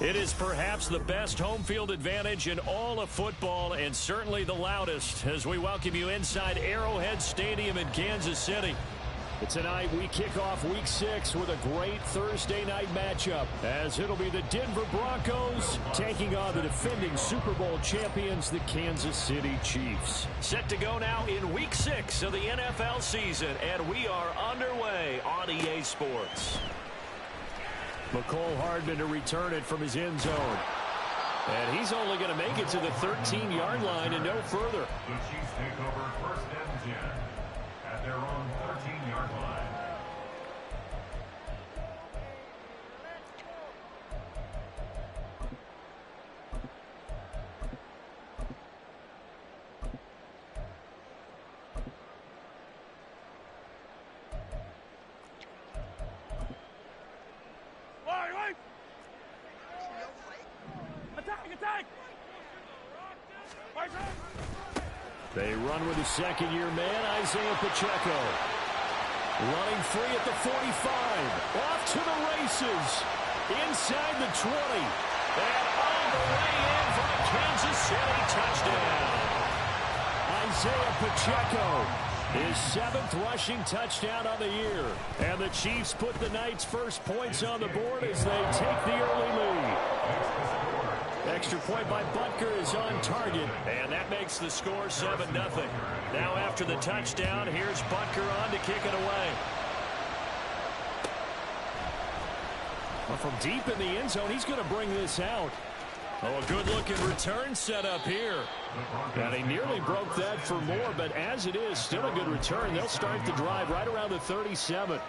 It is perhaps the best home field advantage in all of football and certainly the loudest as we welcome you inside Arrowhead Stadium in Kansas City. Tonight we kick off Week 6 with a great Thursday night matchup as it'll be the Denver Broncos taking on the defending Super Bowl champions, the Kansas City Chiefs. Set to go now in Week 6 of the NFL season, and we are underway on EA Sports. McCole Hardman to return it from his end zone. And he's only going to make it to the 13-yard line and no further. The Chiefs take over first and 10 at their own 13-yard line. They run with the second-year man, Isaiah Pacheco. Running free at the 45. Off to the races. Inside the 20. And all the way in for a Kansas City touchdown. Isaiah Pacheco, his 7th rushing touchdown on the year. And the Chiefs put the Knights' first points on the board as they take the early lead. Extra point by Butker is on target, and that makes the score 7-0. Now after the touchdown, here's Butker on to kick it away. Well, from deep in the end zone, he's going to bring this out. Oh, a good-looking return set up here. Now, they nearly broke that for more, but as it is, still a good return. They'll start the drive right around the 37.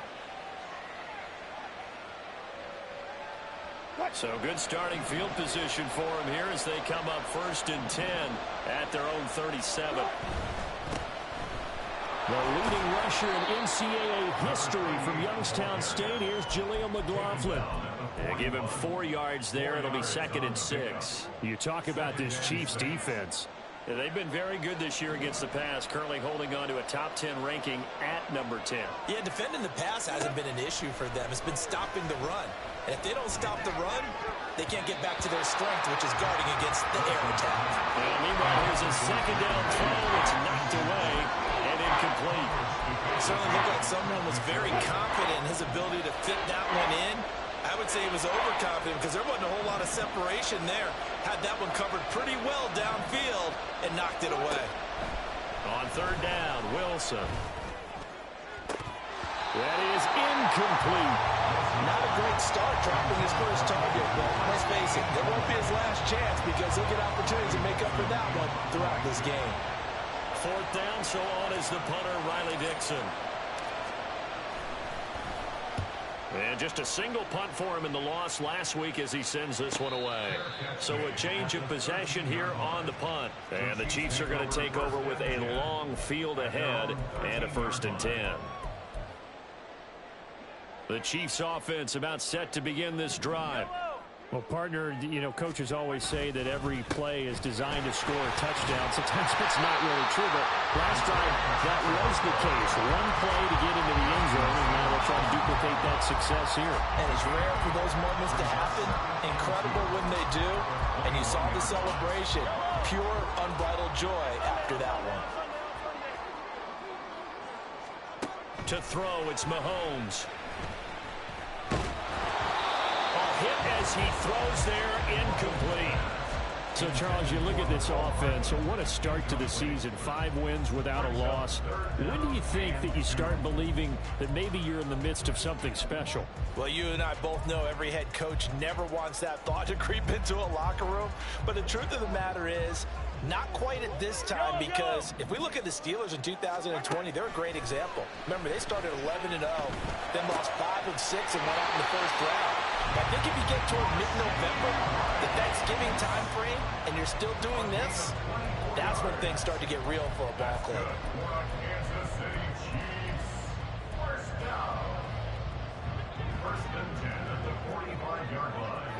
So good starting field position for him here as they come up 1st and 10 at their own 37. The leading rusher in NCAA history from Youngstown State. Here's Jaleel McLaughlin. They give him 4 yards there. It'll be 2nd and 6. You talk about this Chiefs defense. They've been very good this year against the pass, currently holding on to a top 10 ranking at number 10. Yeah, defending the pass hasn't been an issue for them. It's been stopping the run. And if they don't stop the run, they can't get back to their strength, which is guarding against the air attack. And meanwhile, here's a 2nd down throw. It's knocked away and incomplete. It certainly looked like someone was very confident in his ability to fit that one in. I would say he was overconfident because there wasn't a whole lot of separation there. Had that one covered pretty well downfield and knocked it away. On 3rd down, Wilson. That is incomplete. Not a great start dropping his first target, but let's face it, that won't be his last chance because he'll get opportunities to make up for that one throughout this game. 4th down, so on is the punter, Riley Dixon. And just a single punt for him in the loss last week as he sends this one away. So a change of possession here on the punt. And the Chiefs are going to take over with a long field ahead and a 1st and 10. The Chiefs offense about set to begin this drive. Well, partner, you know, coaches always say that every play is designed to score a touchdown. Sometimes it's not really true, but last drive that was the case. One play to get into the end zone, and now they'll try to duplicate that success here. And it's rare for those moments to happen. Incredible when they do. And you saw the celebration. Pure, unbridled joy after that one. To throw, it's Mahomes. Hit as he throws there, incomplete. So, Charles, you look at this offense, so what a start to the season. 5 wins without a loss. When do you think that you start believing that maybe you're in the midst of something special? Well, you and I both know every head coach never wants that thought to creep into a locker room. But the truth of the matter is, not quite at this time, because if we look at the Steelers in 2020, they're a great example. Remember, they started 11-0, then lost 5 of 6 and went out in the 1st round. I think if you get toward mid-November, the Thanksgiving time frame, and you're still doing this, that's when things start to get real for a ball club. Kansas City Chiefs. 1st down. 1st and 10 at the 45-yard line.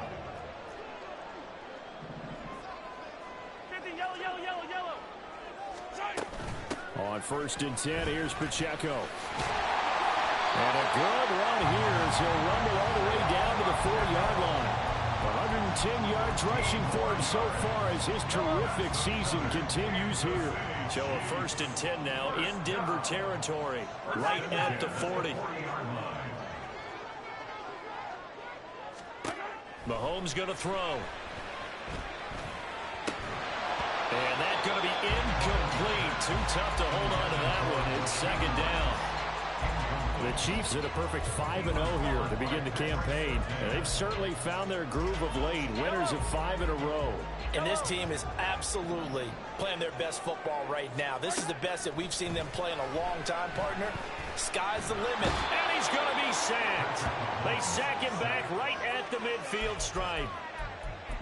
On 1st and 10, here's Pacheco. And a good run here as he'll rumble all the way down to the 4-yard line. 10 yards rushing for him so far as his terrific season continues here. So a 1st and 10 now in Denver territory, right at the 40. Mahomes going to throw. And that's going to be incomplete. Too tough to hold on to that one. It's 2nd down. The Chiefs hit a perfect 5-0 here to begin the campaign. And they've certainly found their groove of late. Winners of 5 in a row. And this team is absolutely playing their best football right now. This is the best that we've seen them play in a long time, partner. Sky's the limit. And he's going to be sacked. They sack him back right at the midfield stripe.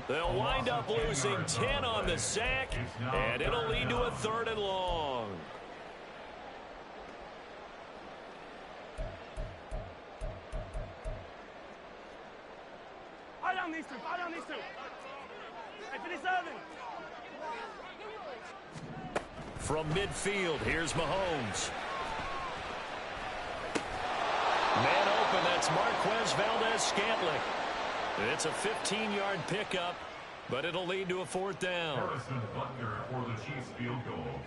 They'll wind up losing 10 on the sack, and it'll lead to a 3rd and long. From midfield, here's Mahomes. Man open, that's Marquez Valdez-Scantling. It's a 15-yard pickup, but it'll lead to a 4th down. Harrison Butker for the Chiefs field goal.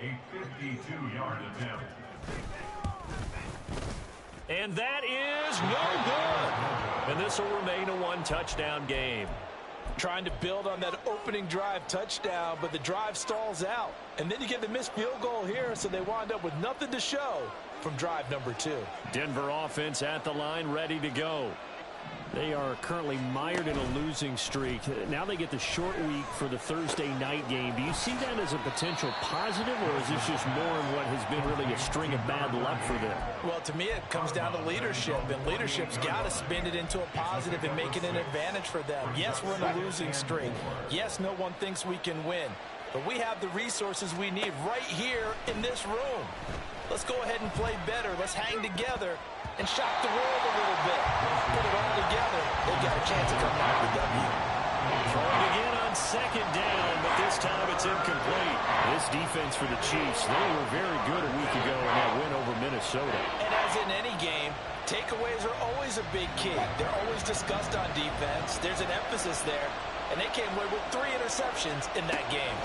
A 52-yard attempt. And that is no good. And this will remain a 1-touchdown game. Trying to build on that opening drive touchdown, but the drive stalls out. And then you get the missed field goal here, so they wind up with nothing to show from drive number 2. Denver offense at the line, ready to go. They are currently mired in a losing streak. Now they get the short week for the Thursday night game. Do you see that as a potential positive, or is this just more in what has been really a string of bad luck for them? Well, to me, it comes down to leadership, and leadership's got to spin it into a positive and make it an advantage for them. Yes, we're in a losing streak. Yes, no one thinks we can win, but we have the resources we need right here in this room. Let's go ahead and play better. Let's hang together and shock the world a little bit. Put it all together. They got a chance of coming out with the W. Throwing again on 2nd down, but this time it's incomplete. This defense for the Chiefs, they were very good a week ago in that win over Minnesota. And as in any game, takeaways are always a big key. They're always discussed on defense. There's an emphasis there, and they came away with 3 interceptions in that game.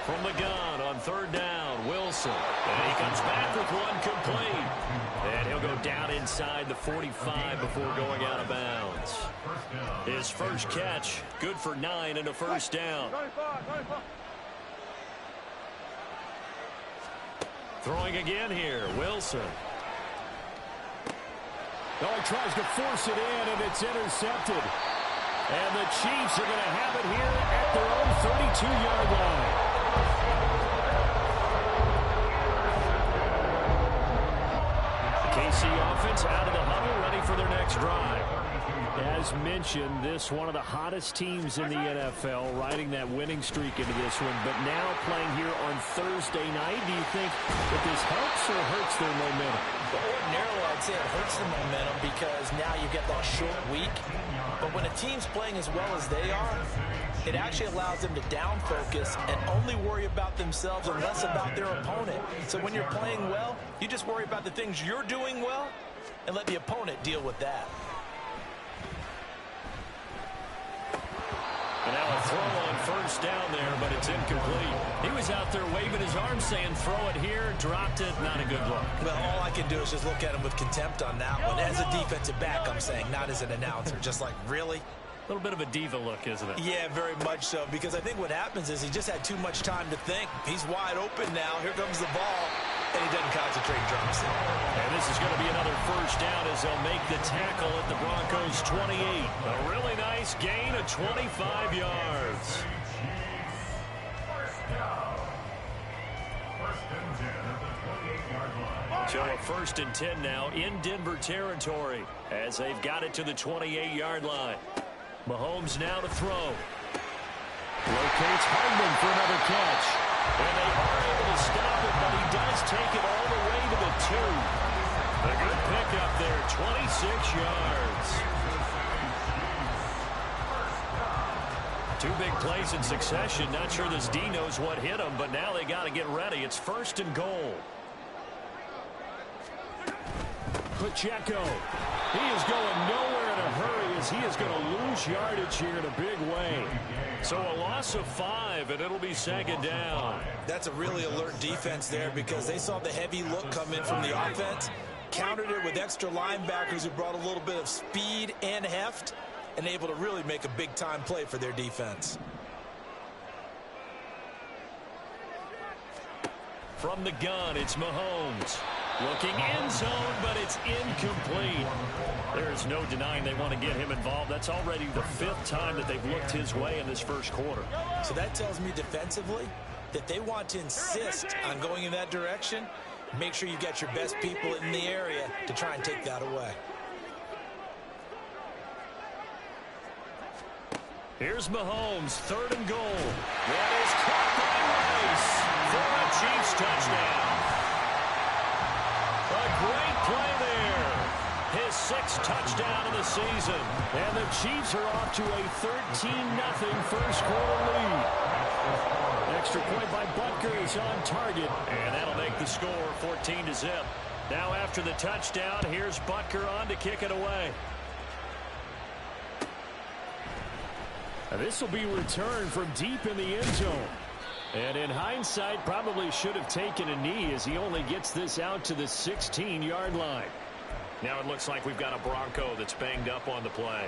From the gun on 3rd down, Wilson. And he comes back with one complete. And he'll go down inside the 45 before going out of bounds. His first catch, good for 9 and a 1st down. Throwing again here, Wilson. Oh, he tries to force it in, and it's intercepted. And the Chiefs are going to have it here at their own 32-yard line. KC offense out of the huddle, ready for their next drive. As mentioned, this one of the hottest teams in the NFL, riding that winning streak into this one, but now playing here on Thursday night. Do you think that this helps or hurts their momentum? Well, ordinarily, I'd say it hurts the momentum because now you get that short week. But when a team's playing as well as they are, it actually allows them to down focus and only worry about themselves and less about their opponent. So when you're playing well, you just worry about the things you're doing well and let the opponent deal with that. And now a throw on 1st down there, but it's incomplete. He was out there waving his arms saying, throw it here, dropped it, not a good look. Well, all I can do is just look at him with contempt on that one. As a defensive back, I'm saying, not as an announcer. Just like, really? A little bit of a diva look, isn't it? Yeah, very much so, because I think what happens is he just had too much time to think. He's wide open now. Here comes the ball, and he doesn't concentrate, drops it. And this is going to be another 1st down as they'll make the tackle at the Broncos 28. A really nice gain of 25 yards. So a 1st and 10 now in Denver territory as they've got it to the 28-yard line. Mahomes now to throw. Locates Hardman for another catch. And they are able to stop it, but he does take it all the way to the 2. A good pickup there, 26 yards. 2 big plays in succession. Not sure this D knows what hit him, but now they got to get ready. It's 1st and goal. Pacheco. He is going nowhere in a hurry as he is going to lose yardage here in a big way. So a loss of 5, and it'll be second down. That's a really alert defense there because they saw the heavy look come in from the offense, countered it with extra linebackers who brought a little bit of speed and heft, and able to really make a big-time play for their defense. From the gun, it's Mahomes. Looking end zone, but it's incomplete. There's no denying they want to get him involved. That's already the 5th time that they've looked his way in this first quarter. So that tells me defensively that they want to insist on going in that direction. Make sure you've got your best people in the area to try and take that away. Here's Mahomes, 3rd and goal. That is caught by Rice for a Chiefs touchdown. A great play there. His 6th touchdown of the season. And the Chiefs are off to a 13-0 first quarter lead. Extra point by Butker is on target. And that'll make the score 14-0. Now after the touchdown, here's Butker on to kick it away. This will be returned from deep in the end zone. And in hindsight, probably should have taken a knee as he only gets this out to the 16-yard line. Now it looks like we've got a Bronco that's banged up on the play.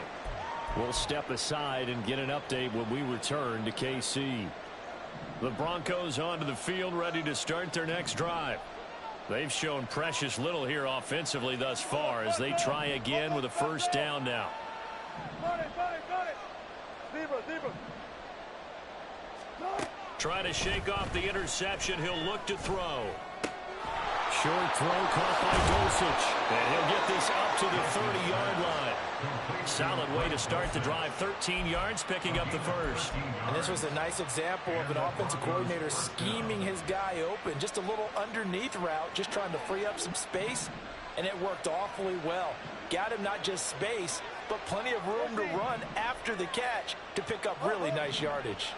We'll step aside and get an update when we return to KC. The Broncos onto the field, ready to start their next drive. They've shown precious little here offensively thus far as they try again with a first down now. Trying to shake off the interception. He'll look to throw. Short throw caught by Dulcich. And he'll get this up to the 30-yard line. Solid way to start the drive. 13 yards, picking up the first. And this was a nice example of an offensive coordinator scheming his guy open. Just a little underneath route, just trying to free up some space. And it worked awfully well. Got him not just space, but plenty of room to run after the catch to pick up really nice yardage.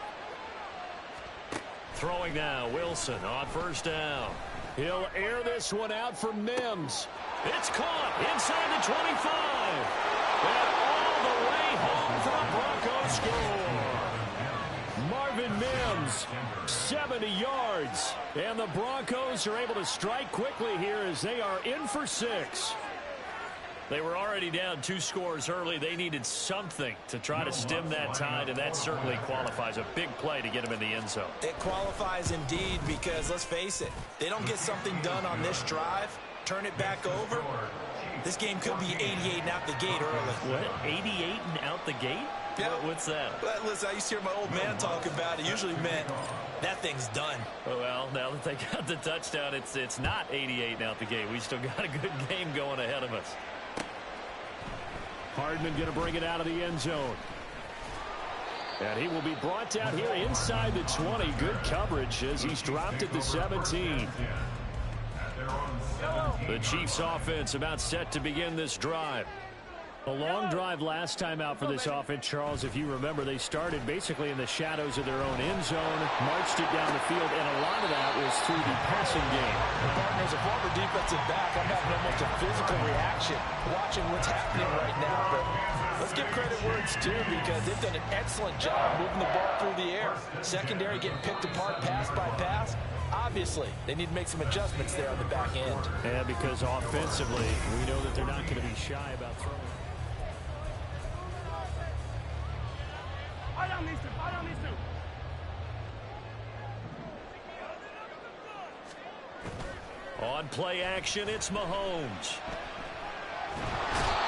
Throwing now, Wilson on first down. He'll air this one out for Mims. It's caught inside the 25. And all the way home for a Broncos score. Marvin Mims, 70 yards. And the Broncos are able to strike quickly here as they are in for 6. They were already down 2 scores early. They needed something to try to stem that tide, and that certainly qualifies. A big play to get them in the end zone. It qualifies indeed because, let's face it, they don't get something done on this drive, turn it back over, this game could be 88 and out the gate early. What? 88 and out the gate? Yeah. What's that? Well, listen, I used to hear my old man talk about it. Usually meant that thing's done. Well, now that they got the touchdown, it's not 88 and out the gate. We still got a good game going ahead of us. Hardman going to bring it out of the end zone. And he will be brought down here inside the 20. Good coverage as he's dropped at the 17. The Chiefs offense about set to begin this drive. A long drive last time out for this offense, Charles. If you remember, they started basically in the shadows of their own end zone, marched it down the field, and a lot of that was through the passing game. Partner, as a former defensive back, I'm having almost a physical reaction watching what's happening right now. But let's give credit where it's due because they've done an excellent job moving the ball through the air. Secondary getting picked apart pass by pass. Obviously, they need to make some adjustments there on the back end. Yeah, because offensively, we know that they're not going to be shy about throwing. On play action, it's Mahomes.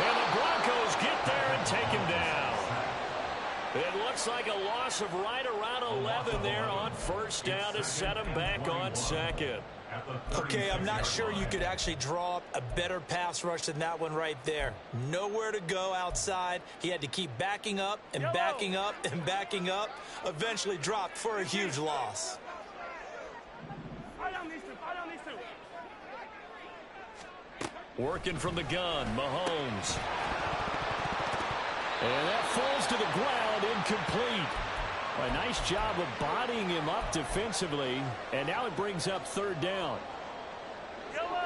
And the Broncos get there and take him down. It looks like a loss of right around 11 there on first down to set him back on second. Okay, I'm not sure you could actually draw up a better pass rush than that one right there. Nowhere to go outside. He had to keep backing up and backing up and backing up. Eventually dropped for a huge loss. Working from the gun, Mahomes. And that falls to the ground, incomplete. A nice job of bodying him up defensively, and now it brings up third down.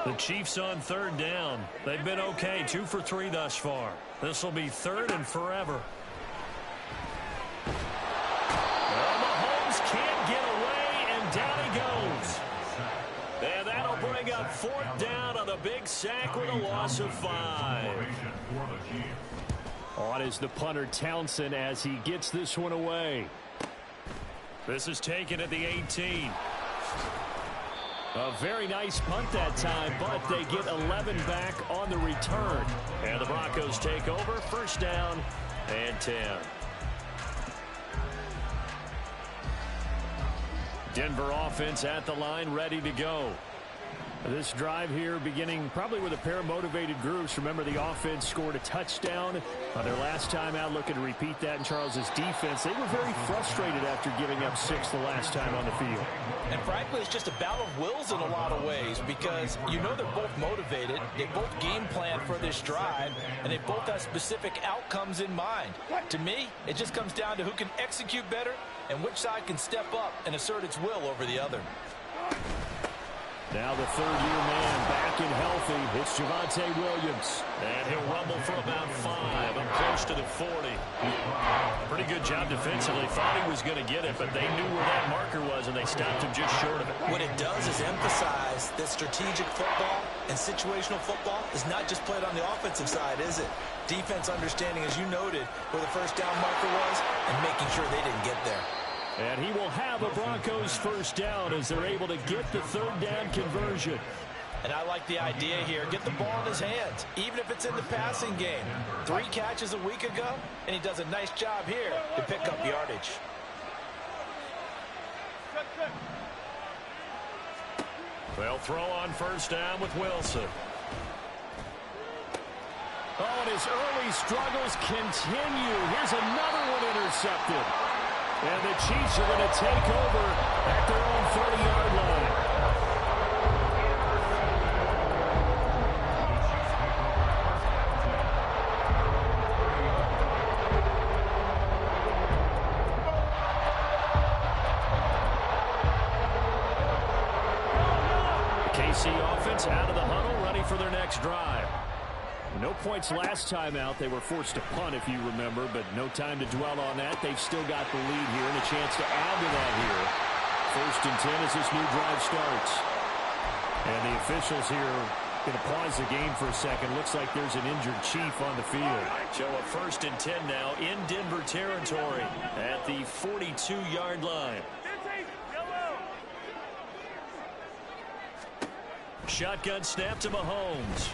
The Chiefs on third down. They've been okay, 2 for 3 thus far. This will be third and forever. Well, Mahomes can't get away, and down he goes. And that'll bring up fourth down on a big sack with a loss of 5. On is the punter Townsend as he gets this one away. This is taken at the 18. A very nice punt that time, but they get 11 back on the return. And the Broncos take over, first down and 10. Denver offense at the line, ready to go. This drive here beginning probably with a pair of motivated groups. Remember, the offense scored a touchdown on their last time out, looking to repeat that in Charles's defense. They were very frustrated after giving up 6 the last time on the field. And frankly, it's just a battle of wills in a lot of ways because you know they're both motivated, they both game plan for this drive, and they both have specific outcomes in mind. To me, it just comes down to who can execute better and which side can step up and assert its will over the other. Now the third-year man back and healthy. It's Javonte Williams. And he'll rumble for about 5 and close to the 40. Pretty good job defensively. Thought he was going to get it, but they knew where that marker was, and they stopped him just short of it. What it does is emphasize that strategic football and situational football is not just played on the offensive side, is it? Defense understanding, as you noted, where the first down marker was and making sure they didn't get there. And he will have a Broncos first down as they're able to get the third down conversion. And I like the idea here. Get the ball in his hands, even if it's in the passing game. 3 catches a week ago, and he does a nice job here to pick up yardage. They'll throw on first down with Wilson. Oh, and his early struggles continue. Here's another one intercepted. And the Chiefs are going to take over at their own 30-yard line. KC offense out of the huddle, ready for their next drive. No points last time out. They were forced to punt, if you remember, but no time to dwell on that. They've still got the lead here and a chance to add to that here. First and 10 as this new drive starts. And the officials here going to pause the game for a second. Looks like there's an injured Chief on the field. So a first and 10 now in Denver territory at the 42-yard line. Shotgun snap to Mahomes.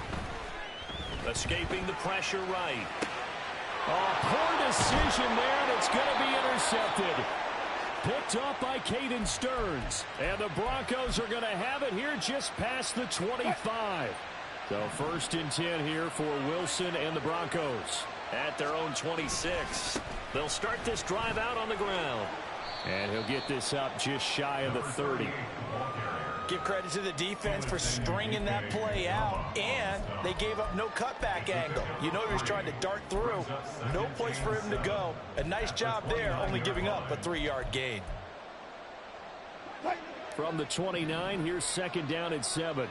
Escaping the pressure right. Oh, poor decision there, and it's going to be intercepted. Picked up by Caden Stearns. And the Broncos are going to have it here just past the 25. So first and 10 here for Wilson and the Broncos. At their own 26. They'll start this drive out on the ground. And he'll get this up just shy of the 30. Give credit to the defense for stringing that play out, and they gave up no cutback angle. You know he was trying to dart through. No place for him to go. A nice job there, only giving up a 3-yard gain. From the 29, here's second down at 7.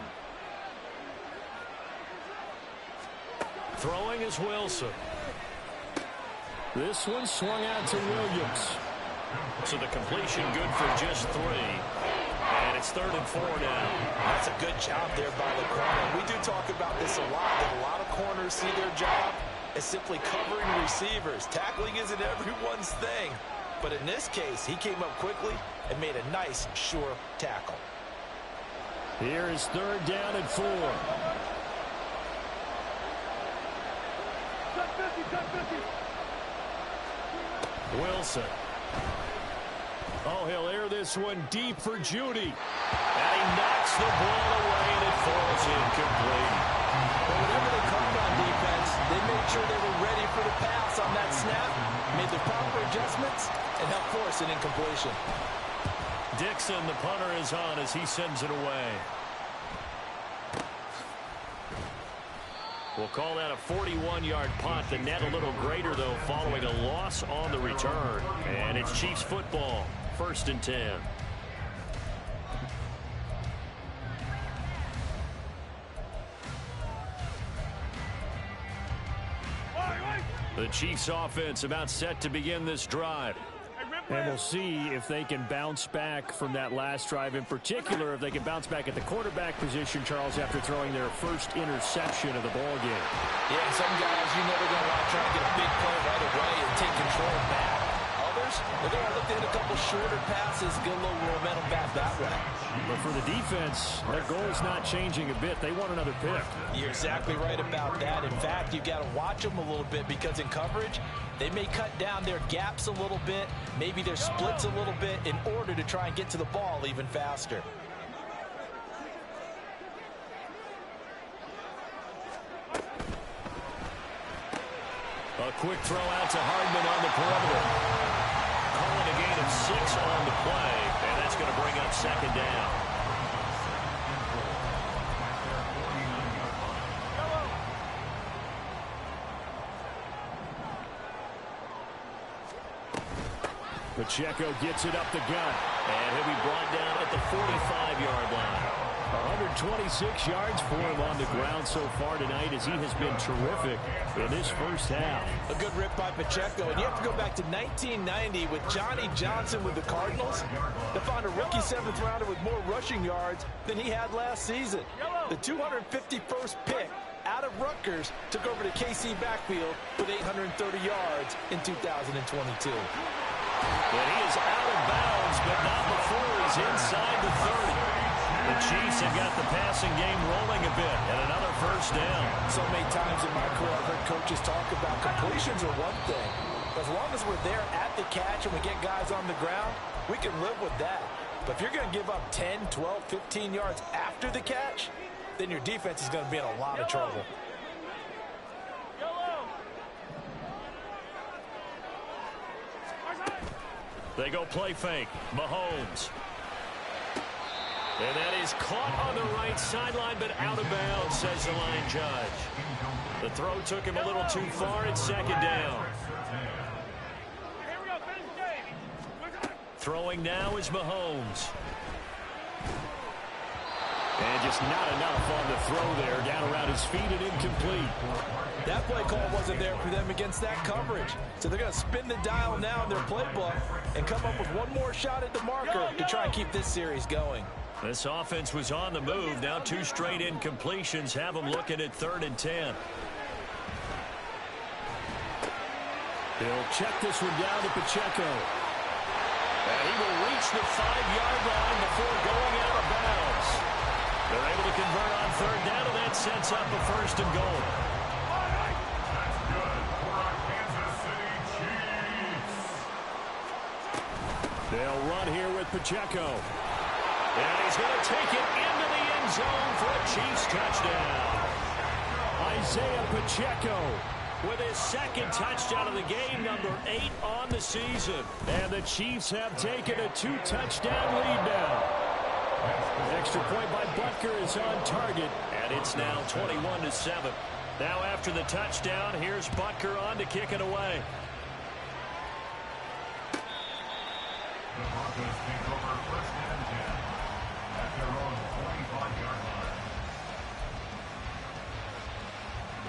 Throwing is Wilson. This one swung out to Williams. So the completion good for just 3. And it's 3rd and 4 now. That's a good job there by the corner. We do talk about this a lot, that a lot of corners see their job as simply covering receivers. Tackling isn't everyone's thing. But in this case, he came up quickly and made a nice, sure tackle. Here is 3rd down and 4. Wilson. Oh, he'll air this one deep for Judy. And he knocks the ball away, and it falls incomplete. But whenever they called on defense, they made sure they were ready for the pass on that snap, made the proper adjustments, and helped force an incompletion. Dixon, the punter, is on as he sends it away. We'll call that a 41-yard punt. The net a little greater, though, following a loss on the return. And it's Chiefs football, 1st and 10. The Chiefs offense about set to begin this drive. And we'll see if they can bounce back from that last drive. In particular, if they can bounce back at the quarterback position, Charles, after throwing their first interception of the ball game. Yeah, some guys, you know they're going to want to try and get a big play right away and take control back. Others, they're going to look to hit a couple shorter passes, get a little momentum back that way. But for the defense, their goal is not changing a bit. They want another pick. You're exactly right about that. In fact, you've got to watch them a little bit because in coverage, they may cut down their gaps a little bit, maybe their splits a little bit in order to try and get to the ball even faster. A quick throw out to Hardman on the perimeter. Calling a gain of 6 on the play, and that's going to bring up second down. Pacheco gets it up the gut. And he'll be brought down at the 45-yard line. 126 yards for him on the ground so far tonight as he has been terrific in this first half. A good rip by Pacheco. And you have to go back to 1990 with Johnny Johnson with the Cardinals to find a rookie 7th rounder with more rushing yards than he had last season. The 251st pick out of Rutgers took over the KC backfield with 830 yards in 2022. And he is out of bounds, but not before he's inside the 30. The Chiefs have got the passing game rolling a bit, and another first down. So many times in my career, I've heard coaches talk about completions are one thing. As long as we're there at the catch and we get guys on the ground, we can live with that. But if you're going to give up 10, 12, 15 yards after the catch, then your defense is going to be in a lot of trouble. They go play fake. Mahomes. And that is caught on the right sideline, but out of bounds, says the line judge. The throw took him a little too far. It's second down. Throwing now is Mahomes. And just not enough on the throw there. Down around his feet and incomplete. That play call wasn't there for them against that coverage. So they're going to spin the dial now in their playbook and come up with one more shot at the marker to try and keep this series going. This offense was on the move. Now 2 straight incompletions have them looking at 3rd and 10. He'll check this one down to Pacheco. And he will reach the 5-yard line before going out of bounds. They're able to convert on 3rd down, and that sets up a 1st and goal. That's good for our Kansas City Chiefs. They'll run here with Pacheco. And he's going to take it into the end zone for a Chiefs touchdown. Isaiah Pacheco With his 2nd touchdown of the game, number 8 on the season. And the Chiefs have taken a 2-touchdown lead now. Extra point by Butker is on target. And it's now 21-7. Now after the touchdown, here's Butker on to kick it away. The Broncos take over 1st and 10 at their own 45-yard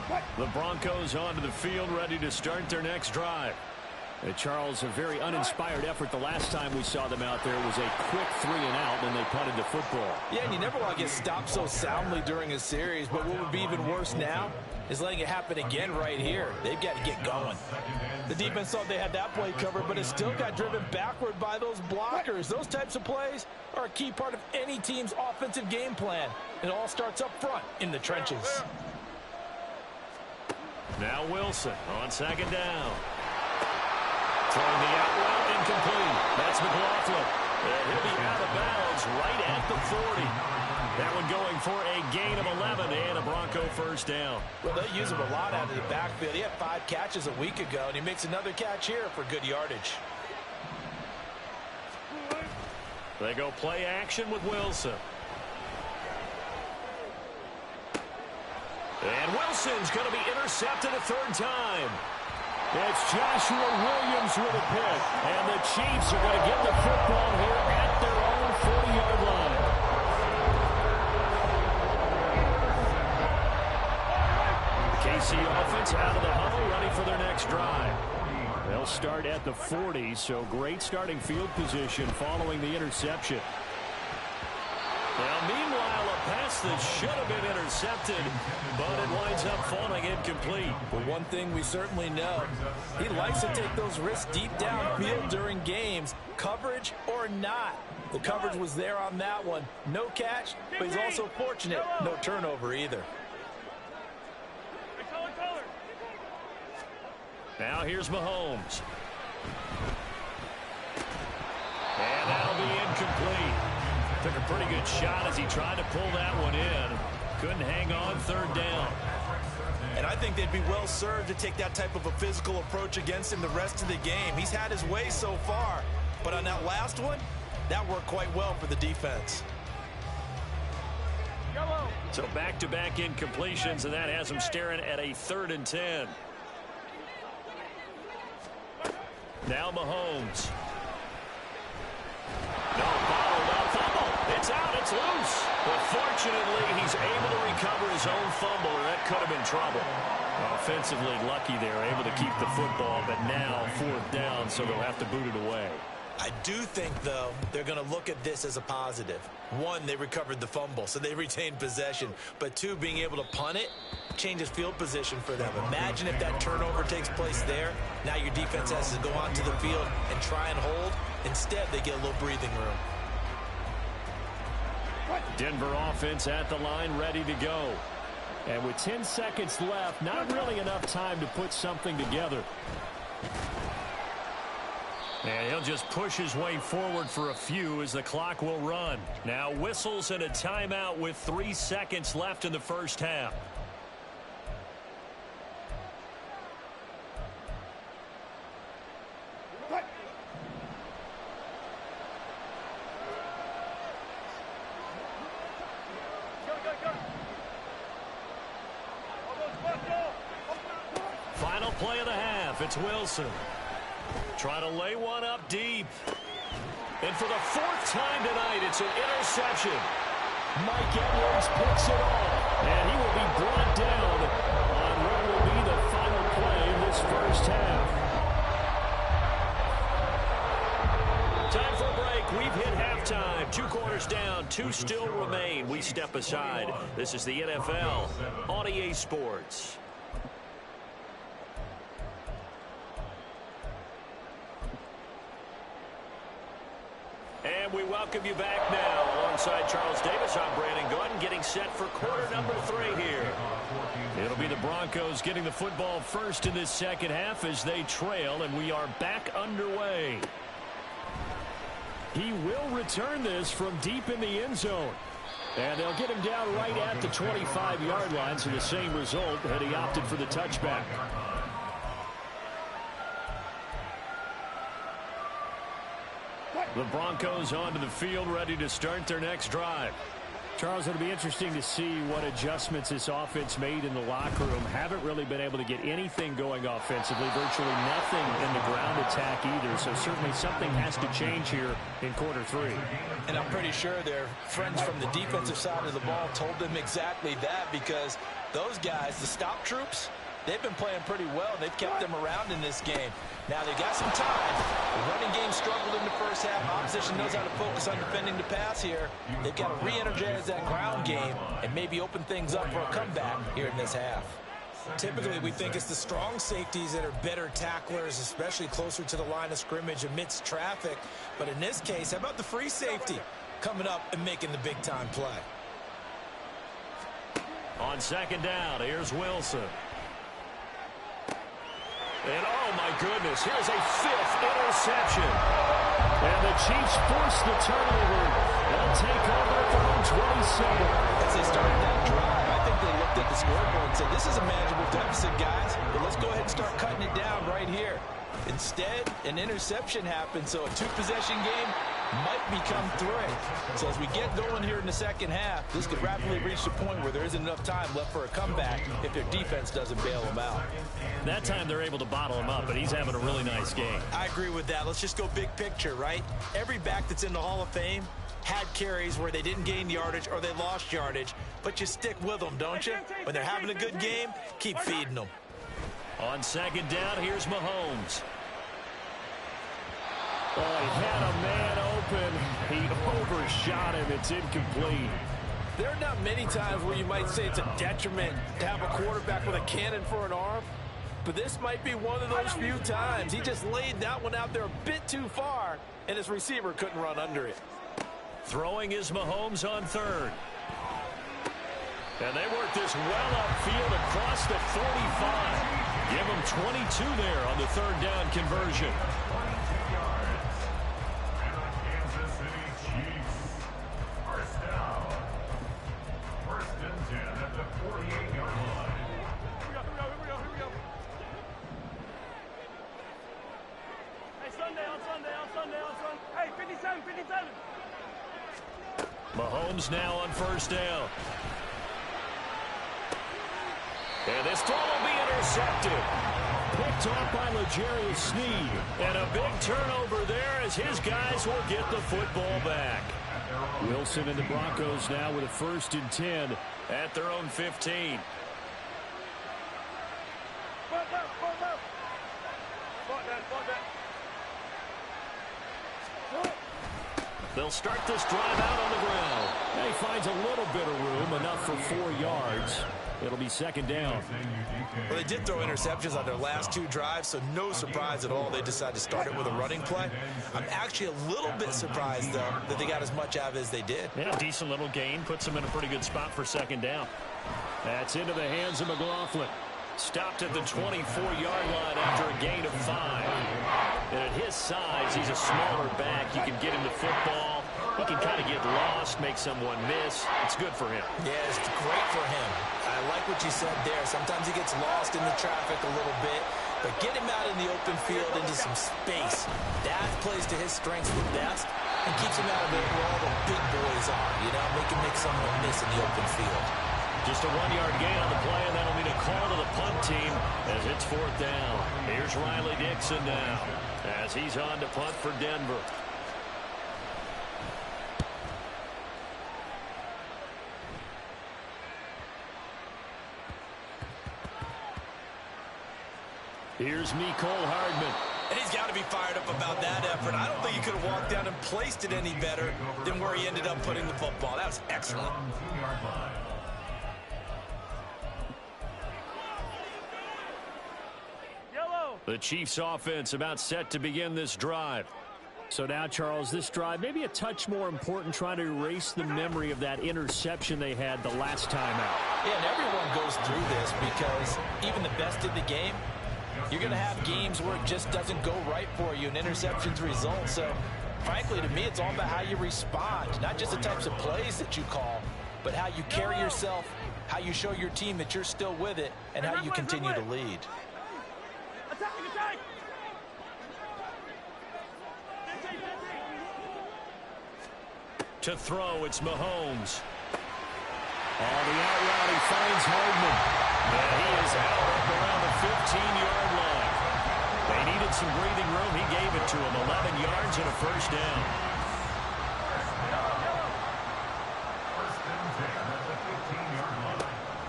line. The Broncos onto the field, ready to start their next drive. Charles, a very uninspired effort the last time we saw them out there was a quick 3-and-out, and they punted the football. Yeah, and you never want to get stopped so soundly during a series, but what would be even worse now is letting it happen again right here. They've got to get going. The defense thought they had that play covered, but it still got driven backward by those blockers. Those types of plays are a key part of any team's offensive game plan. It all starts up front in the trenches. Now Wilson on 2nd down. Throwing the out route, incomplete. That's McLaughlin. And he'll be out of bounds right at the 40. That one going for a gain of 11 and a Bronco 1st down. Well, they use him a lot out of the backfield. He had 5 catches a week ago, and he makes another catch here for good yardage. They go play action with Wilson. And Wilson's going to be intercepted a 3rd time. It's Joshua Williams with a pick. And the Chiefs are going to get the football here at their own 40-yard line. KC Tennessee offense out of the huddle, ready for their next drive. They'll start at the 40, so great starting field position following the interception. Now, meanwhile, a pass that should have been intercepted, but it winds up falling incomplete. But one thing we certainly know, he likes to take those risks deep downfield during games, coverage or not. The coverage was there on that one. No catch, but he's also fortunate. No turnover either. Now here's Mahomes. And that'll be incomplete. Took a pretty good shot as he tried to pull that one in. Couldn't hang on, third down. And I think they'd be well served to take that type of a physical approach against him the rest of the game. He's had his way so far, but on that last one, that worked quite well for the defense. So back-to-back incompletions, and that has him staring at a 3rd and 10. Now Mahomes. No, bottled up fumble. It's out, it's loose. But fortunately, he's able to recover his own fumble, or that could have been trouble. Offensively lucky there, able to keep the football, but now 4th down, so they'll have to boot it away. I do think, though, they're going to look at this as a positive. One, they recovered the fumble, so they retained possession. But two, being able to punt it changes field position for them. Imagine if that turnover takes place there. Now your defense has to go onto the field and try and hold. Instead, they get a little breathing room. Denver offense at the line, ready to go. And with 10 seconds left, not really enough time to put something together. And he'll just push his way forward for a few as the clock will run. Now whistles and a timeout with 3 seconds left in the first half. Final play of the half. It's Wilson. Trying to lay one up deep. And for the 4th time tonight, it's an interception. Mike Edwards picks it off. And he will be brought down on what will be the final play of this first half. Time for a break. We've hit halftime. 2 quarters down. 2 still remain. We step aside. This is the NFL on EA Sports. And we welcome you back now. Alongside Charles Davis, I'm Brandon Gunn, getting set for quarter number 3 here. It'll be the Broncos getting the football first in this second half as they trail, and we are back underway. He will return this from deep in the end zone. And they'll get him down right at the 25-yard line, so the same result had he opted for the touchback. The Broncos onto the field, ready to start their next drive. Charles, it'll be interesting to see what adjustments this offense made in the locker room. Haven't really been able to get anything going offensively, virtually nothing in the ground attack either. So certainly something has to change here in quarter 3. And I'm pretty sure their friends from the defensive side of the ball told them exactly that, because those guys, the stop troops, they've been playing pretty well. They've kept them around in this game. Now they've got some time. The running game struggled in the first half. Opposition knows how to focus on defending the pass here. They've got to re-energize that ground game and maybe open things up for a comeback here in this half. Typically, we think it's the strong safeties that are better tacklers, especially closer to the line of scrimmage amidst traffic. But in this case, how about the free safety coming up and making the big-time play? On second down, here's Wilson. And oh my goodness, here's a 5th interception. And the Chiefs force the turnover. They'll take over at their own 27. As they started that drive, I think they looked at the scoreboard and said, this is a manageable deficit, guys, but let's go ahead and start cutting it down right here. Instead, an interception happened, so a 2-possession game might become 3. So as we get going here in the second half, this could rapidly reach the point where there isn't enough time left for a comeback if their defense doesn't bail them out. That time they're able to bottle him up, but he's having a really nice game. I agree with that. Let's just go big picture, right? Every back that's in the Hall of Fame had carries where they didn't gain yardage or they lost yardage, but you stick with them, don't you? When they're having a good game, keep feeding them. On second down, here's Mahomes. Oh, he had a man open. He overshot him. It's incomplete. There are not many times where you might say it's a detriment to have a quarterback with a cannon for an arm, but this might be one of those few times. He just laid that one out there a bit too far, and his receiver couldn't run under it. Throwing is Mahomes on third. And they work this well upfield across the 45. Give him 22 there on the third down conversion. 22 yards. And the Kansas City Chiefs. First down. First and 10 at the 48-yard line. Here we go. Hey, Sunday. Hey, 57. Mahomes now on first down. And this throw will be intercepted. Picked off by L'Jarius Sneed. And a big turnover there as his guys will get the football back. Wilson and the Broncos now with a 1st and 10 at their own 15. They'll start this drive out on the ground. And he finds a little bit of room, enough for 4 yards. It'll be second down. Well, they did throw interceptions on their last 2 drives, so no surprise at all they decided to start it with a running play. I'm actually a little bit surprised, though, that they got as much out of it as they did. Yeah, decent little gain. Puts them in a pretty good spot for second down. That's into the hands of McLaughlin. Stopped at the 24-yard line after a gain of 5. And at his size, he's a smaller back. You can get him the football. He can kind of get lost, make someone miss. It's good for him. Yeah, it's great for him. I like what you said there. Sometimes he gets lost in the traffic a little bit, but get him out in the open field into some space. That plays to his strengths the best and keeps him out of it where all the big boys are, you know, make someone miss in the open field. Just a 1-yard gain on the play, and that'll mean a call to the punt team as it's 4th down. Here's Riley Dixon now as he's on to punt for Denver. Here's Mecole Hardman. And he's got to be fired up about that effort. I don't think he could have walked down and placed it any better than where he ended up putting the football. That was excellent. The Chiefs offense about set to begin this drive. So now, Charles, this drive maybe a touch more important, trying to erase the memory of that interception they had the last time out. Yeah, and everyone goes through this because even the best in the game, you're going to have games where it just doesn't go right for you and interceptions result. So, frankly, to me, it's all about how you respond, not just the types of plays that you call, but how you carry yourself, how you show your team that you're still with it, and how you continue to lead. To throw, it's Mahomes. On the out route, he finds Hardman. And he is out up around the 15-yard line. They needed some breathing room. He gave it to him. 11 yards and a 1st down.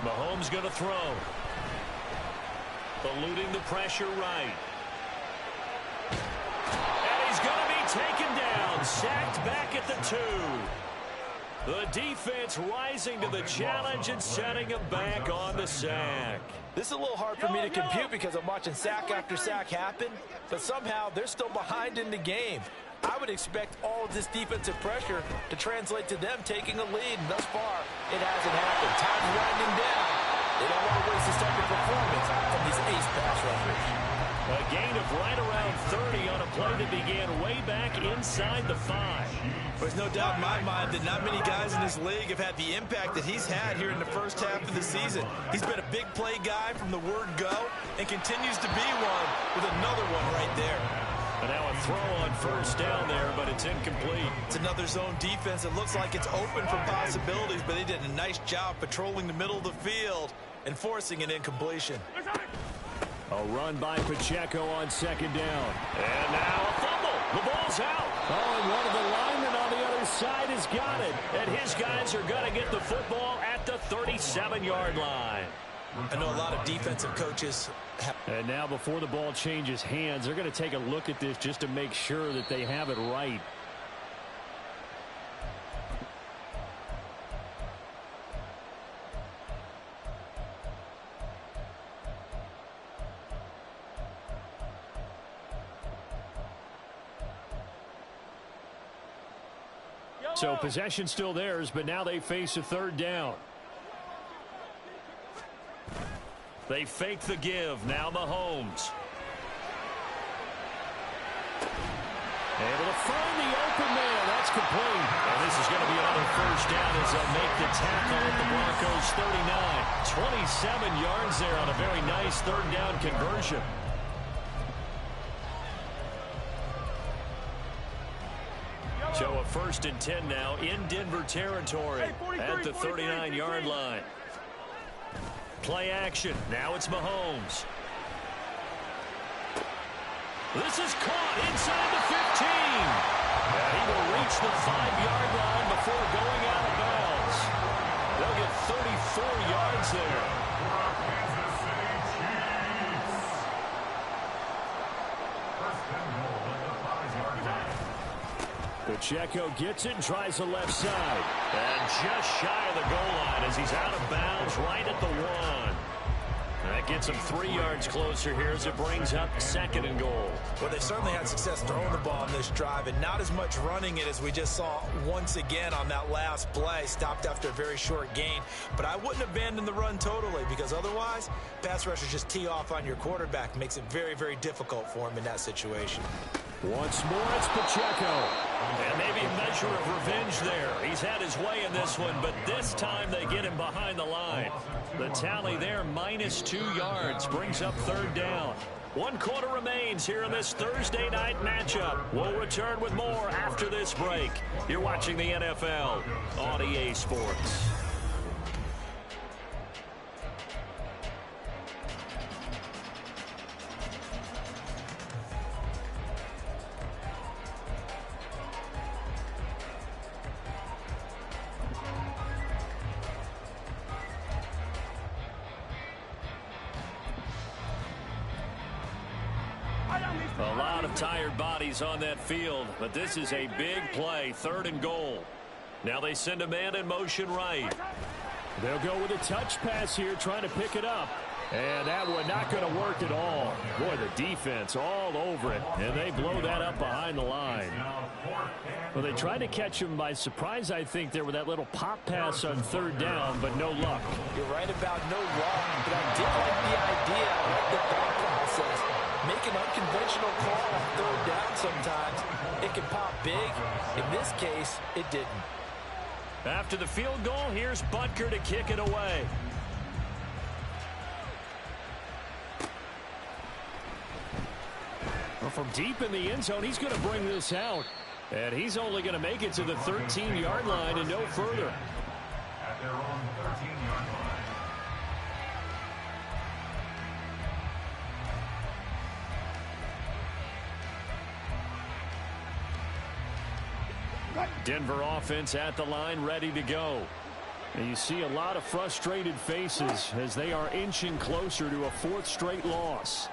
Mahomes going to throw. Eluding the pressure right. And he's going to be taken down. Sacked back at the 2. The defense rising to the challenge and setting him back on the sack. This is a little hard for me to compute because I'm watching sack after sack happen, but somehow they're still behind in the game. I would expect all of this defensive pressure to translate to them taking a lead, and thus far, it hasn't happened. Time's winding down. They don't want to waste this type of performance from these ace pass rushers. A gain of right around 30 on a play that began way back inside the 5. There's no doubt in my mind that not many guys in this league have had the impact that he's had here in the first half of the season. He's been a big play guy from the word go and continues to be one with another one right there. And now a throw on 1st down there, but it's incomplete. It's another zone defense. It looks like it's open for possibilities, but they did a nice job patrolling the middle of the field and forcing an incompletion. A run by Pacheco on 2nd down. And now a fumble. The ball's out. Oh, and one of the linemen on the other side has got it, and his guys are going to get the football at the 37-yard line. I know a lot of defensive coaches have. And now before the ball changes hands, they're going to take a look at this just to make sure that they have it right. So possession still theirs, but now they face a third down. They fake the give. Now Mahomes. Able to find the open man. That's complete. And this is going to be another first down as they'll make the tackle at the Broncos 39. 27 yards there on a very nice third down conversion. So a 1st and 10 now in Denver territory at the 39-yard line. Play action. Now it's Mahomes. This is caught inside the 15. And he will reach the 5-yard line before going out of bounds. They'll get 34 yards there. Kansas City Chiefs. First and goal at the 5-yard line. Pacheco gets it and tries the left side. And just shy of the goal line as he's out of bounds right at the 1. That gets him 3 yards closer here as it brings up 2nd and goal. Well, they've certainly had success throwing the ball in this drive and not as much running it as we just saw once again on that last play. Stopped after a very short gain. But I wouldn't abandon the run totally because otherwise, pass rushers just tee off on your quarterback. Makes it very, very difficult for him in that situation. Once more, it's Pacheco. And maybe a measure of revenge there. He's had his way in this one, but this time they get him behind the line. The tally there, -2 yards, brings up 3rd down. 1 quarter remains here in this Thursday night matchup. We'll return with more after this break. You're watching the NFL on EA Sports. A lot of tired bodies on that field, but this is a big play, 3rd and goal. Now they send a man in motion right. They'll go with a touch pass here, trying to pick it up. And that one not going to work at all. Boy, the defense all over it, and they blow that up behind the line. Well, they tried to catch him by surprise, I think, there with that little pop pass on 3rd down, but no luck. You're right about no luck, but I did like the idea of the thought process. Make an unconventional call on 3rd down sometimes. It can pop big. In this case, it didn't. After the field goal, here's Butker to kick it away. Well, from deep in the end zone, he's going to bring this out. And he's only going to make it to the 13-yard line and no further. At their own 13-yard line. Denver offense at the line, ready to go. And you see a lot of frustrated faces as they are inching closer to a 4th straight loss.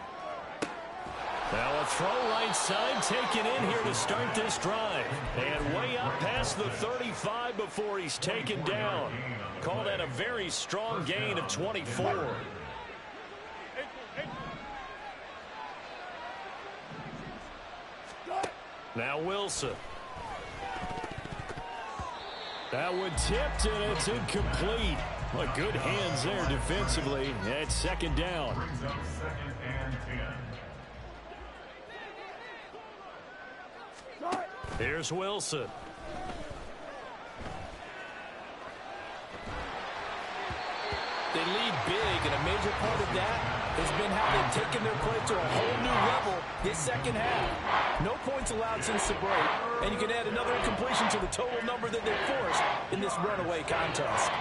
Now a throw right side taken in here to start this drive. And way up past the 35 before he's taken down. Call that a very strong gain of 24. Now Wilson. That one tipped, and it's incomplete. Well, good hands there defensively. It's 2nd down. Brings up 2nd and 10. Here's Wilson. They lead big, and a major part of that has been how they've taken their play to a whole new level this 2nd half. No points allowed since the break, and you can add another incompletion to the total number that they've forced in this runaway contest.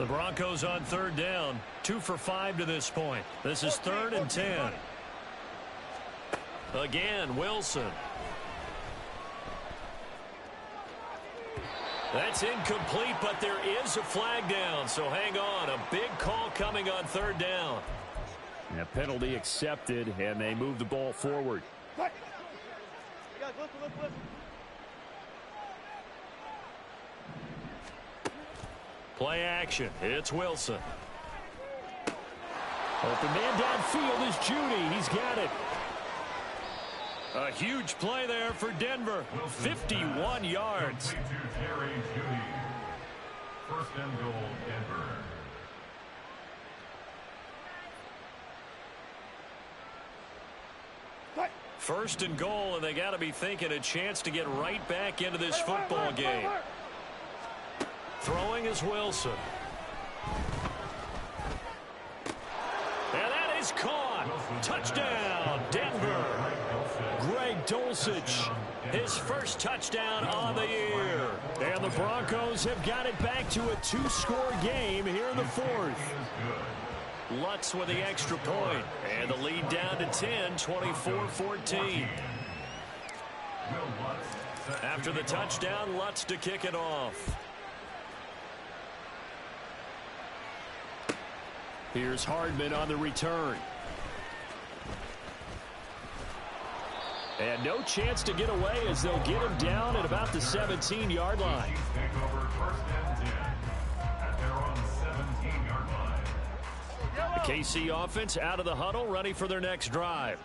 The Broncos on third down. 2 for 5 to this point. This is 3rd and 10. Again, Wilson. That's incomplete, but there is a flag down, so hang on. A big call coming on 3rd down. And a penalty accepted, and they move the ball forward. Play action. It's Wilson. Open man downfield is Judy. He's got it. A huge play there for Denver. 51 yards. First and goal, Denver. First and goal, and they got to be thinking a chance to get right back into this football game. Throwing is Wilson. And that is caught. Touchdown, Denver. Greg Dulcich, his first touchdown on the year. And the Broncos have got it back to a 2-score game here in the 4th. Lutz with the extra point, and the lead down to 10, 24-14. After the touchdown, Lutz to kick it off. Here's Hardman on the return. And no chance to get away as they'll get him down at about the 17-yard line. The KC offense out of the huddle, ready for their next drive.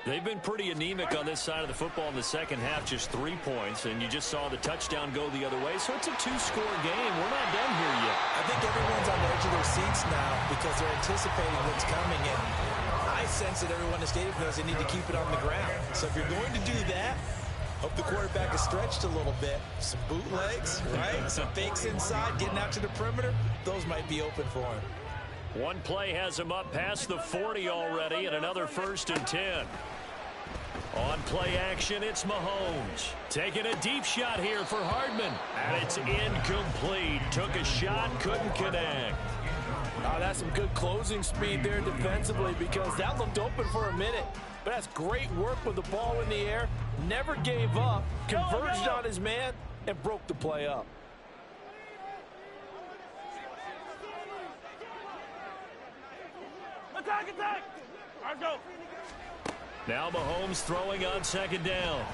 They've been pretty anemic on this side of the football in the second half, just 3 points, and you just saw the touchdown go the other way, so it's a 2-score game. We're not done here yet. I think everyone's on the edge of their seats now because they're anticipating what's coming, and I sense that everyone in the stadium knows they need to keep it on the ground. So if you're going to do that, hope the quarterback is stretched a little bit. Some bootlegs, right? Some fakes inside, getting out to the perimeter. Those might be open for him. One play has him up past the 40 already, and another 1st and 10. On play action, it's Mahomes. Taking a deep shot here for Hardman. And it's incomplete. Took a shot, couldn't connect. Oh, that's some good closing speed there defensively because that looked open for a minute. But that's great work with the ball in the air. Never gave up, converged on his man, and broke the play up. Attack, attack! Let's go. Now Mahomes throwing on 2nd down.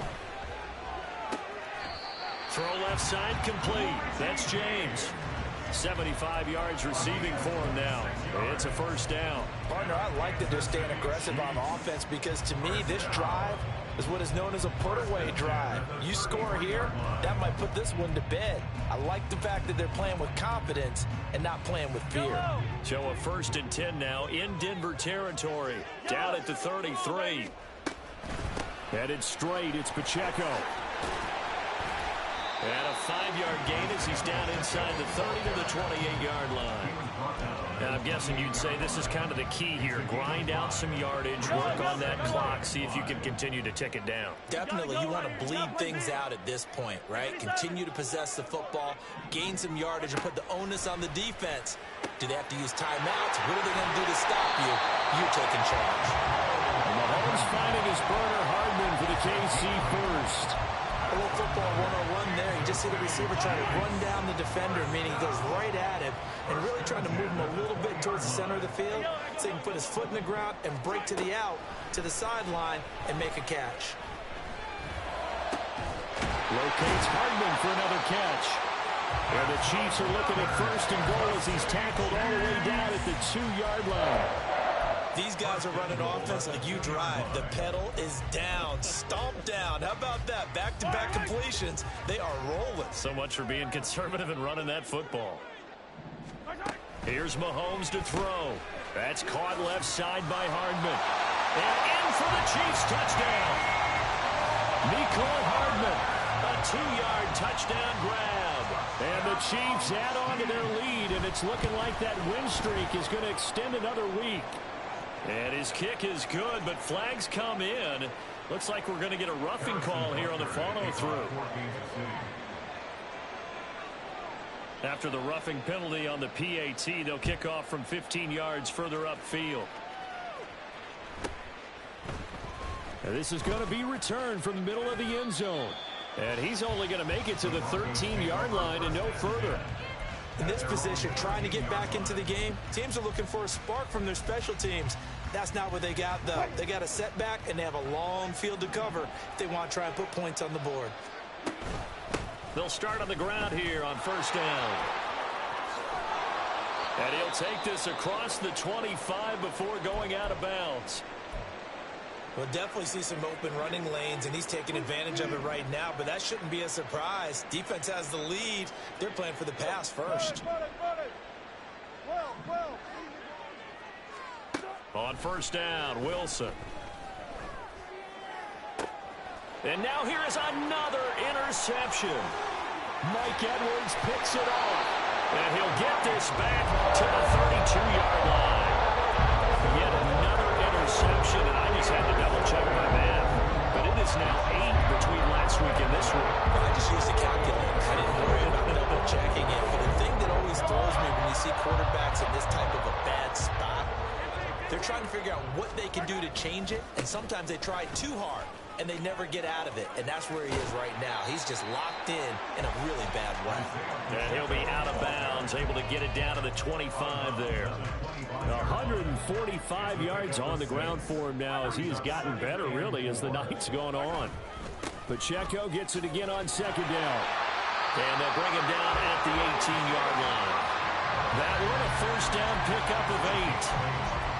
Throw left side complete. That's James. 75 yards receiving for him now. It's a 1st down. Partner, I like that they're staying aggressive on offense because to me, this drive is what is known as a put-away drive. You score here, that might put this one to bed. I like the fact that they're playing with confidence and not playing with fear. So a 1st and 10 now in Denver territory. Down at the 33. Headed straight, it's Pacheco. And a 5-yard gain as he's down inside the 30 to the 28-yard line. And I'm guessing you'd say this is kind of the key here. Grind out some yardage, work on that clock, see if you can continue to tick it down. Definitely, you want to bleed things out at this point, right? Continue to possess the football, gain some yardage, and put the onus on the defense. Do they have to use timeouts? What are they going to do to stop you? You're taking charge. And Mahomes finding his burner, Hardman for the KC first. A little football 101 there. You just see the receiver trying to run down the defender, meaning he goes right at him and really trying to move him a little bit towards the center of the field so he can put his foot in the ground and break to the out, to the sideline, and make a catch. Locates Hardman for another catch. And the Chiefs are looking at 1st and goal as he's tackled all the way down at the 2-yard line. These guys are running offense like you drive. The pedal is down, stomped down. How about that? Back-to-back completions. They are rolling. So much for being conservative and running that football. Here's Mahomes to throw. That's caught left side by Hardman. And in for the Chiefs touchdown. Mecole Hardman, a 2-yard touchdown grab. And the Chiefs add on to their lead, and it's looking like that win streak is going to extend another week. And his kick is good, but flags come in. Looks like we're going to get a roughing call here on the follow-through. After the roughing penalty on the PAT, they'll kick off from 15 yards further upfield. And this is going to be returned from the middle of the end zone. And he's only going to make it to the 13-yard line and no further. In this position, trying to get back into the game, teams are looking for a spark from their special teams. That's not what they got, though. They got a setback, and they have a long field to cover if they want to try and put points on the board. They'll start on the ground here on first down. And he'll take this across the 25 before going out of bounds. We'll definitely see some open running lanes, and he's taking advantage of it right now, but that shouldn't be a surprise. Defense has the lead. They're playing for the pass first. On first down, Wilson. And now here is another interception. Mike Edwards picks it off. And he'll get this back to the 32-yard line. Yet another interception, and I just had to double-check my math. But it is now 8 between last week and this week. I just used the calculator. I didn't worry about double-checking it. But the thing that always throws me when you see quarterbacks in this type of a bad spot, they're trying to figure out what they can do to change it, and sometimes they try too hard, and they never get out of it, and that's where he is right now. He's just locked in a really bad way. And he'll be out of bounds, able to get it down to the 25 there. 145 yards on the ground for him now as he has gotten better, really, as the night's gone on. Pacheco gets it again on second down. And they'll bring him down at the 18-yard line. That one a first down pickup of 8.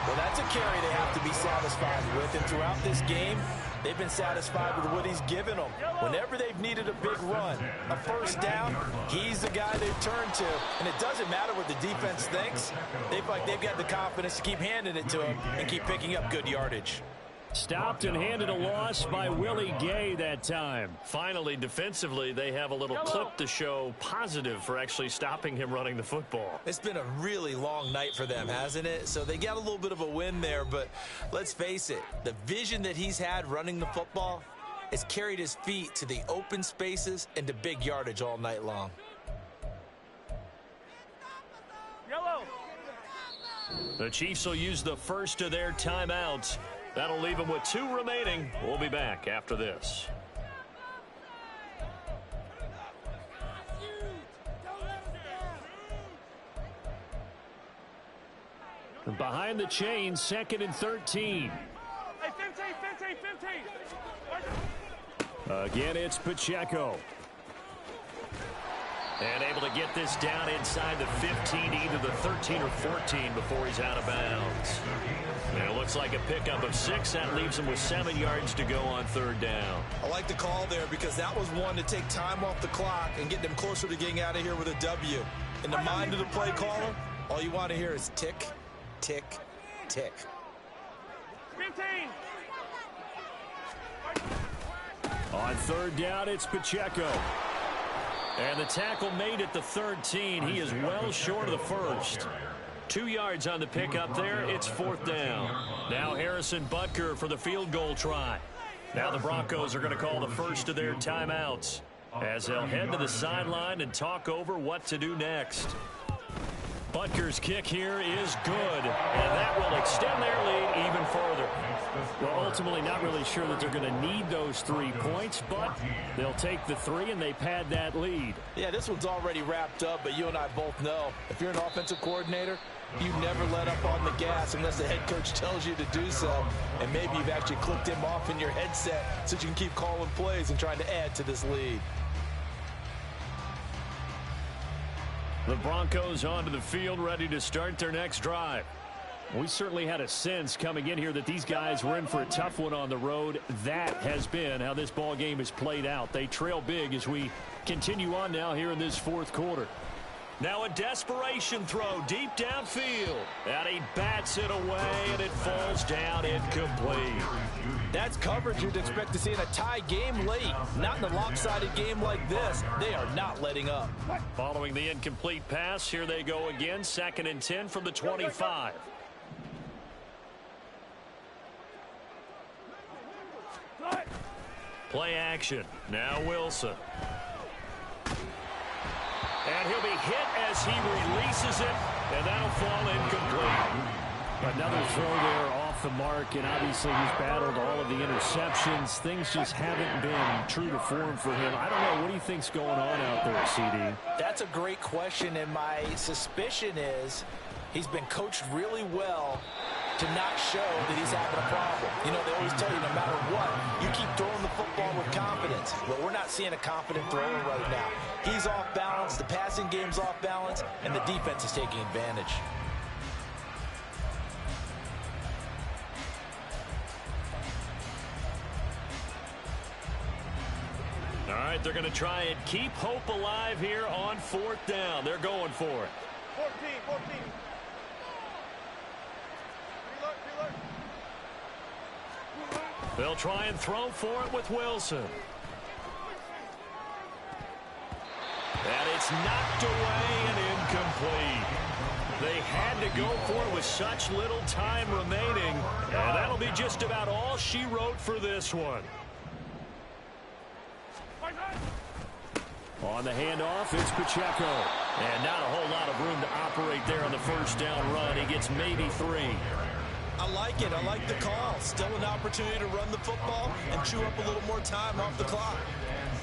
Well, that's a carry they have to be satisfied with, and throughout this game, they've been satisfied with what he's given them. Whenever they've needed a big run, a first down, he's the guy they've turned to. And it doesn't matter what the defense thinks. They feel like they've got the confidence to keep handing it to him and keep picking up good yardage. Stopped and handed a loss by Willie Gay that time. Finally, defensively, they have a little clip to show positive for actually stopping him running the football. It's been a really long night for them, hasn't it? So they got a little bit of a win there, but let's face it, the vision that he's had running the football has carried his feet to the open spaces and to big yardage all night long. The Chiefs will use the first of their timeouts. That'll leave them with 2 remaining. We'll be back after this. Behind the chains, 2nd and 13. Hey, 15. Again, it's Pacheco. And able to get this down inside the 15, either the 13 or 14 before he's out of bounds. And it looks like a pickup of 6. That leaves him with 7 yards to go on third down. I like the call there because that was one to take time off the clock and get them closer to getting out of here with a W. In the mind of the play caller, all you want to hear is tick, tick, tick. 15. On third down, it's Pacheco. And the tackle made at the 13. He is well short of the first. 2 yards on the pickup there. It's fourth down. Now Harrison Butker for the field goal try. Now the Broncos are going to call the first of their timeouts as they'll head to the sideline and talk over what to do next. Butker's kick here is good, and that will extend their lead even further. Well, ultimately not really sure that they're going to need those 3 points, but they'll take the 3 and they pad that lead. Yeah, this one's already wrapped up, but you and I both know if you're an offensive coordinator, you never let up on the gas unless the head coach tells you to do so. And maybe you've actually clicked him off in your headset so you can keep calling plays and trying to add to this lead. The Broncos onto the field, ready to start their next drive. We certainly had a sense coming in here that these guys were in for a tough one on the road. That has been how this ball game has played out. They trail big as we continue on now here in this fourth quarter. Now a desperation throw deep downfield. And he bats it away, and it falls down incomplete. That's coverage you'd expect to see in a tie game late. Not in a lopsided game like this. They are not letting up. Following the incomplete pass, here they go again. 2nd and 10 from the 25. Play action. Now Wilson. And he'll be hit as he releases it, and that'll fall incomplete. Another throw there off the mark, and obviously he's battled all of the interceptions. Things just haven't been true to form for him. I don't know. What do you think's going on out there, CD? That's a great question, and my suspicion is he's been coached really well to not show that he's having a problem. You know, they always tell you no matter what, you keep throwing the football with confidence. But we're not seeing a confident thrower right now. He's off balance, the passing game's off balance, and the defense is taking advantage. All right, they're going to try and keep hope alive here on 4th down. They're going for it. 14. They'll try and throw for it with Wilson. And it's knocked away and incomplete. They had to go for it with such little time remaining, and that'll be just about all she wrote for this one. On the handoff, it's Pacheco. And not a whole lot of room to operate there on the first down run. He gets maybe 3. I like it. I like the call. Still an opportunity to run the football and chew up a little more time off the clock.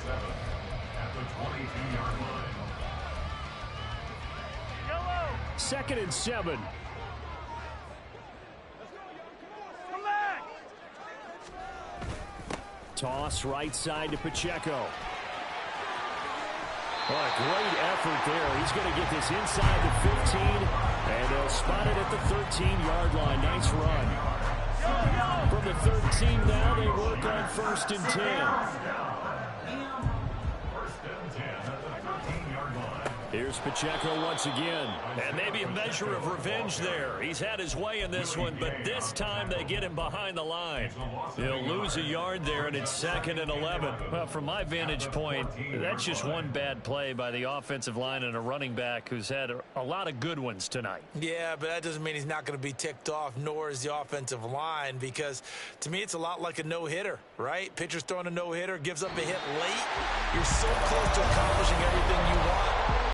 At the 22-yard line. 2nd and 7. Come back. Toss right side to Pacheco. Oh, a great effort there. He's going to get this inside the 15, and they'll spot it at the 13-yard line. Nice run. From the 13 now, they work on 1st and 10. 1st and 10 at the 13-yard line. Here's Pacheco once again. And maybe a measure of revenge there. He's had his way in this one, but this time they get him behind the line. He'll lose a yard there, and it's 2nd and 11. Well, from my vantage point, that's just one bad play by the offensive line and a running back who's had a lot of good ones tonight. Yeah, but that doesn't mean he's not going to be ticked off, nor is the offensive line, because to me it's a lot like a no-hitter, right? Pitcher's throwing a no-hitter, gives up a hit late. You're so close to accomplishing everything you want.